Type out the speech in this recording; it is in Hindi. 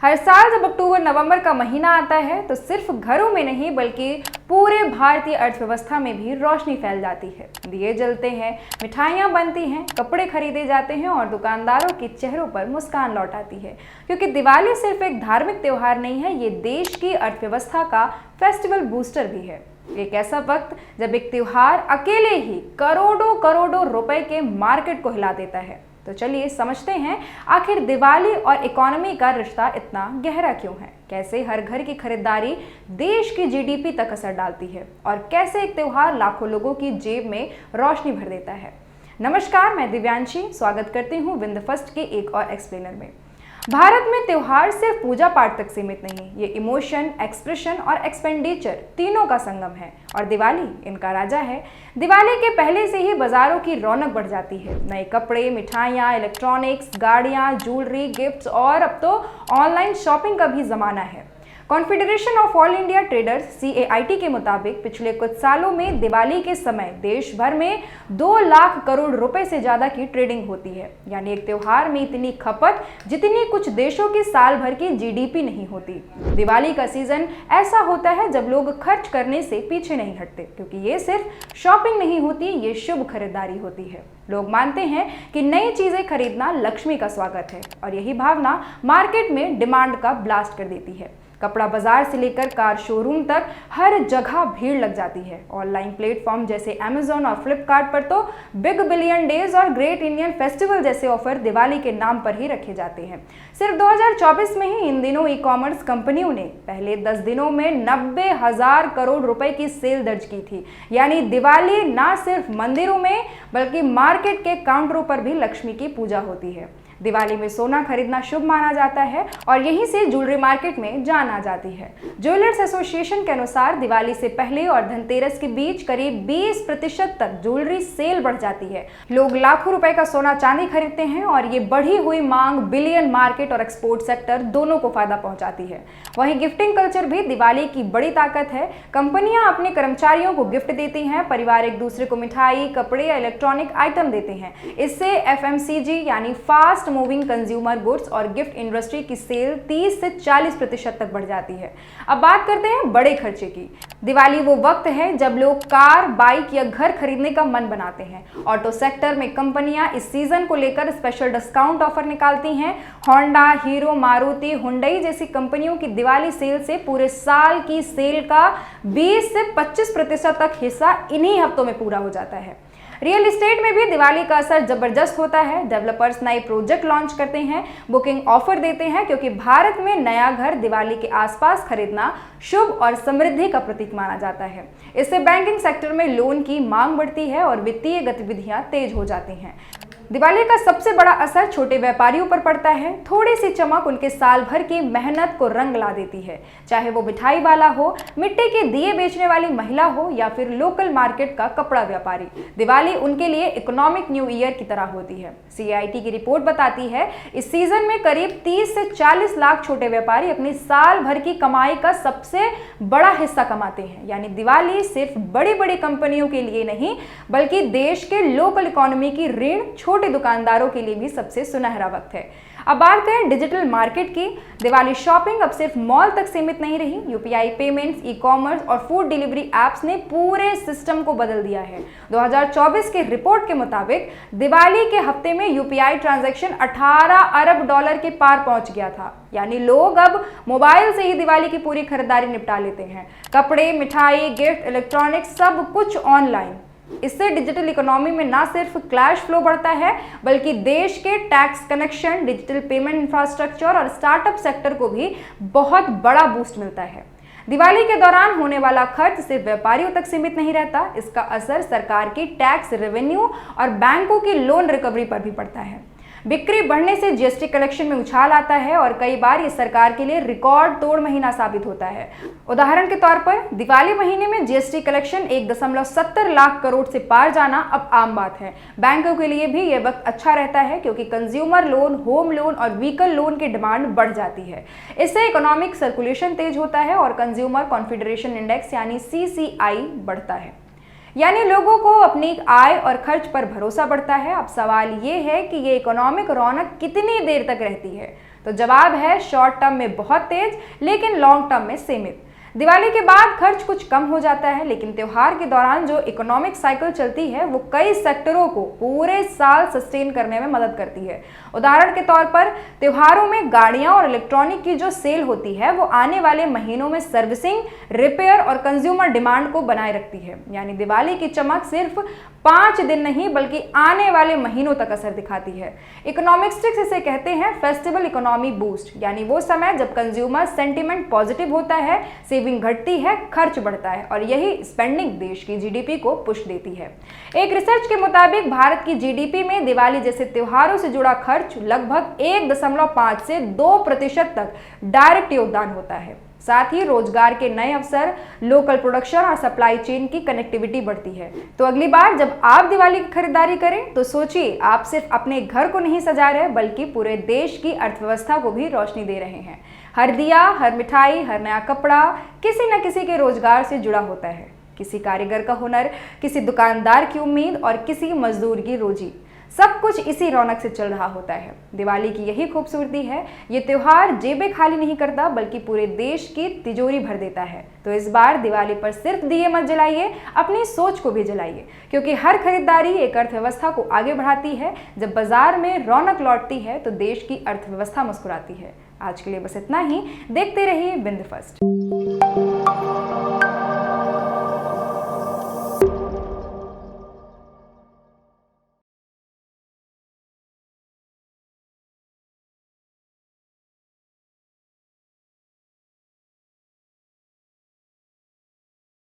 हर साल जब अक्टूबर नवंबर का महीना आता है तो सिर्फ घरों में नहीं बल्कि पूरे भारतीय अर्थव्यवस्था में भी रोशनी फैल जाती है। दिए जलते हैं, मिठाइयाँ बनती हैं, कपड़े खरीदे जाते हैं और दुकानदारों के चेहरों पर मुस्कान लौट आती है, क्योंकि दिवाली सिर्फ एक धार्मिक त्योहार नहीं है, ये देश की अर्थव्यवस्था का फेस्टिवल बूस्टर भी है। एक ऐसा वक्त जब एक त्योहार अकेले ही करोड़ों करोड़ों रुपए के मार्केट को हिला देता है। तो चलिए समझते हैं आखिर दिवाली और इकोनॉमी का रिश्ता इतना गहरा क्यों है, कैसे हर घर की खरीदारी देश की जीडीपी तक असर डालती है और कैसे एक त्योहार लाखों लोगों की जेब में रोशनी भर देता है। नमस्कार, मैं दिव्यांशी स्वागत करती हूँ विन द फर्स्ट के एक और एक्सप्लेनर में। भारत में त्योहार सिर्फ पूजा पाठ तक सीमित नहीं, ये इमोशन, एक्सप्रेशन और एक्सपेंडिचर तीनों का संगम है और दिवाली इनका राजा है। दिवाली के पहले से ही बाजारों की रौनक बढ़ जाती है। नए कपड़े, मिठाइयाँ, इलेक्ट्रॉनिक्स, गाड़ियाँ, ज्वेलरी, गिफ्ट्स और अब तो ऑनलाइन शॉपिंग का भी जमाना है। Confederation of all India traders CAIT के मुताबिक पिछले कुछ सालों में दिवाली के समय देश भर में 2 लाख करोड़ रुपए से ज्यादा की ट्रेडिंग होती है। यानी एक त्योहार में इतनी खपत जितनी कुछ देशों की साल भर की जीडीपी नहीं होती। दिवाली का सीजन ऐसा होता है जब लोग खर्च करने से पीछे नहीं हटते, क्योंकि ये सिर्फ शॉपिंग नहीं होती, ये शुभ खरीदारी होती है। लोग मानते हैं कि नई चीजें खरीदना लक्ष्मी का स्वागत है और यही भावना मार्केट में डिमांड का ब्लास्ट कर देती है। कपड़ा बाजार से लेकर कार शोरूम तक हर जगह भीड़ लग जाती है। ऑनलाइन प्लेटफॉर्म जैसे Amazon और फ्लिपकार्ट पर तो बिग बिलियन डेज और ग्रेट इंडियन फेस्टिवल जैसे ऑफर दिवाली के नाम पर ही रखे जाते हैं। सिर्फ 2024 में ही इन दिनों ई-कॉमर्स कंपनियों ने पहले 10 दिनों में 90,000 करोड़ रुपए की सेल दर्ज की थी। यानी दिवाली ना सिर्फ मंदिरों में बल्कि मार्केट के काउंटरों पर भी लक्ष्मी की पूजा होती है। दिवाली में सोना खरीदना शुभ माना जाता है और यहीं से ज्वेलरी मार्केट में जान आ जाती है। ज्वेलर्स एसोसिएशन के अनुसार दिवाली से पहले और धनतेरस के बीच करीब 20% तक ज्वेलरी सेल बढ़ जाती है। लोग लाखों रुपए का सोना चांदी खरीदते हैं और ये बढ़ी हुई मांग बिलियन मार्केट और एक्सपोर्ट सेक्टर दोनों को फायदा पहुंचाती है। वहीं गिफ्टिंग कल्चर भी दिवाली की बड़ी ताकत है। कंपनियां अपने कर्मचारियों को गिफ्ट देती हैं, परिवार एक दूसरे को मिठाई, कपड़े या इलेक्ट्रॉनिक आइटम देते हैं। इससे FMCG यानी फास्ट मूविंग कंज्यूमर गुड्स और गिफ्ट इंडस्ट्री की सेल 30 से 40% तक बढ़ जाती है। अब बात करते हैं बड़े खर्चे की। दिवाली वो वक्त है जब लोग कार, बाइक या घर खरीदने का मन बनाते हैं। ऑटो सेक्टर में कंपनियां इस सीजन को लेकर स्पेशल डिस्काउंट ऑफर निकालती हैं। होंडा, हीरो, मारुति, हुंडई जैसी कंपनियों की दिवाली सेल से पूरे साल की सेल का 20 से 25% तक हिस्सा इन्हीं हफ्तों में पूरा हो जाता है। रियल एस्टेट में भी दिवाली का असर जबरदस्त होता है। डेवलपर्स नए प्रोजेक्ट लॉन्च करते हैं, बुकिंग ऑफर देते हैं, क्योंकि भारत में नया घर दिवाली के आसपास खरीदना शुभ और समृद्धि का प्रतीक माना जाता है। इससे बैंकिंग सेक्टर में लोन की मांग बढ़ती है और वित्तीय गतिविधियां तेज हो जाती हैं। दिवाली का सबसे बड़ा असर छोटे व्यापारियों पर पड़ता है। थोड़ी सी चमक उनके साल भर की मेहनत को रंग ला देती है, चाहे वो मिठाई वाला हो, मिट्टी के दिए बेचने वाली महिला हो या फिर लोकल मार्केट का कपड़ा व्यापारी। दिवाली उनके लिए इकोनॉमिक न्यू ईयर की तरह होती है। CAIT की रिपोर्ट बताती है इस सीजन में करीब 30 से 40 लाख छोटे व्यापारी अपनी साल भर की कमाई का सबसे बड़ा हिस्सा कमाते हैं। यानी दिवाली सिर्फ बड़ी बड़ी कंपनियों के लिए नहीं बल्कि देश के लोकल इकोनॉमी की ऋण छोटे दुकानदारों के लिए भी सबसे सुनहरा वक्त है। अब बात करें डिजिटल मार्केट की। दिवाली शॉपिंग अब सिर्फ मॉल तक सीमित नहीं रही। UPI पेमेंट्स, ई-कॉमर्स और फूड डिलीवरी एप्स ने पूरे सिस्टम को बदल दिया है। 2024 के रिपोर्ट के मुताबिक दिवाली के हफ्ते में UPI ट्रांजैक्शन 18 अरब डॉलर के पार पहुंच गया था। यानी लोग अब मोबाइल से ही दिवाली की पूरी खरीदारी निपटा लेते हैं। कपड़े, मिठाई, गिफ्ट, इलेक्ट्रॉनिक्स सब कुछ ऑनलाइन। इससे डिजिटल इकोनॉमी में ना सिर्फ कैश फ्लो बढ़ता है बल्कि देश के tax connection, digital payment infrastructure और स्टार्टअप सेक्टर को भी बहुत बड़ा बूस्ट मिलता है। दिवाली के दौरान होने वाला खर्च सिर्फ व्यापारियों तक सीमित नहीं रहता, इसका असर सरकार की टैक्स रेवेन्यू और बैंकों की लोन रिकवरी पर भी पड़ता है। बिक्री बढ़ने से GST कलेक्शन में उछाल आता है और कई बार ये सरकार के लिए रिकॉर्ड तोड़ महीना साबित होता है। उदाहरण के तौर पर दिवाली महीने में GST कलेक्शन 1.70 लाख करोड़ से पार जाना अब आम बात है। बैंकों के लिए भी ये वक्त अच्छा रहता है, क्योंकि कंज्यूमर लोन, होम लोन और व्हीकल लोन की डिमांड बढ़ जाती है। इससे इकोनॉमिक सर्कुलेशन तेज होता है और कंज्यूमर कॉन्फिडेंस इंडेक्स यानी CCI बढ़ता है। यानी लोगों को अपनी आय और खर्च पर भरोसा बढ़ता है। अब सवाल ये है कि ये इकोनॉमिक रौनक कितनी देर तक रहती है? तो जवाब है शॉर्ट टर्म में बहुत तेज, लेकिन लॉन्ग टर्म में सीमित। दिवाली के बाद खर्च कुछ कम हो जाता है, लेकिन त्योहार के दौरान जो इकोनॉमिक साइकिल चलती है वो कई सेक्टरों को पूरे साल सस्टेन करने में मदद करती है। उदाहरण के तौर पर त्योहारों में गाड़ियां और इलेक्ट्रॉनिक की जो सेल होती है वो आने वाले महीनों में सर्विसिंग, रिपेयर और कंज्यूमर डिमांड को बनाए रखती है। यानी दिवाली की चमक सिर्फ 5 दिन नहीं बल्कि आने वाले महीनों तक असर दिखाती है। इकोनॉमिक्स इसे कहते हैं फेस्टिवल इकोनॉमी बूस्ट, यानी वो समय जब कंज्यूमर सेंटीमेंट पॉजिटिव होता है, सेविंग घटती है, खर्च बढ़ता है और यही स्पेंडिंग देश की जीडीपी को पुश देती है। एक रिसर्च के मुताबिक भारत की जीडीपी में दिवाली जैसे त्योहारों से जुड़ा खर्च लगभग 1.5 से 2% तक डायरेक्ट योगदान होता है। साथ ही रोजगार के नए अवसर, लोकल प्रोडक्शन और सप्लाई चेन की कनेक्टिविटी बढ़ती है। तो अगली बार जब आप दिवाली की खरीदारी करें तो सोचिए, आप सिर्फ अपने घर को नहीं सजा रहे बल्कि पूरे देश की अर्थव्यवस्था को भी रोशनी दे रहे हैं। हर दिया, हर मिठाई, हर नया कपड़ा किसी न किसी के रोजगार से जुड़ा होता है। किसी कारीगर का हुनर, किसी दुकानदार की उम्मीद और किसी मजदूर की रोजी, सब कुछ इसी रौनक से चल रहा होता है। दिवाली की यही खूबसूरती है, ये त्योहार जेबें खाली नहीं करता बल्कि पूरे देश की तिजोरी भर देता है। तो इस बार दिवाली पर सिर्फ दिए मत जलाइए, अपनी सोच को भी जलाइए, क्योंकि हर खरीदारी एक अर्थव्यवस्था को आगे बढ़ाती है। जब बाजार में रौनक लौटती है तो देश की अर्थव्यवस्था मुस्कुराती है। आज के लिए बस इतना ही। देखते रहिए बिंद फर्स्ट।